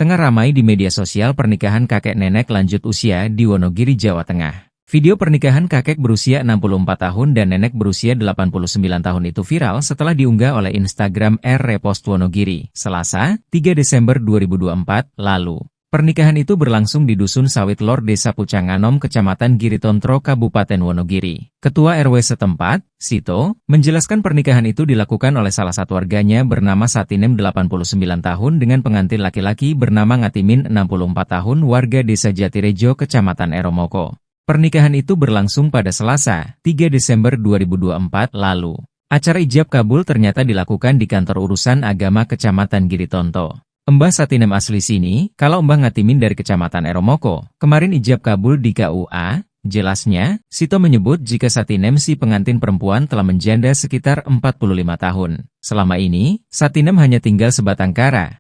Tengah ramai di media sosial pernikahan kakek nenek lanjut usia di Wonogiri, Jawa Tengah. Video pernikahan kakek berusia 64 tahun dan nenek berusia 89 tahun itu viral setelah diunggah oleh Instagram R-Repost Wonogiri, Selasa, 3 Desember 2024, lalu. Pernikahan itu berlangsung di Dusun Sawit Lor, Desa Pucanganom, Kecamatan Giritontro, Kabupaten Wonogiri. Ketua RW setempat, Sito, menjelaskan pernikahan itu dilakukan oleh salah satu warganya bernama Satinem 89 tahun dengan pengantin laki-laki bernama Ngatimin 64 tahun warga Desa Jatirejo, Kecamatan Eromoko. Pernikahan itu berlangsung pada Selasa, 3 Desember 2024, lalu. Acara ijab kabul ternyata dilakukan di kantor urusan agama Kecamatan Giritonto. Mbah Satinem asli sini, kalau Mbah Ngatimin dari Kecamatan Eromoko, kemarin ijab kabul di KUA, jelasnya, Sito menyebut jika Satinem si pengantin perempuan telah menjanda sekitar 45 tahun. Selama ini, Satinem hanya tinggal sebatang kara,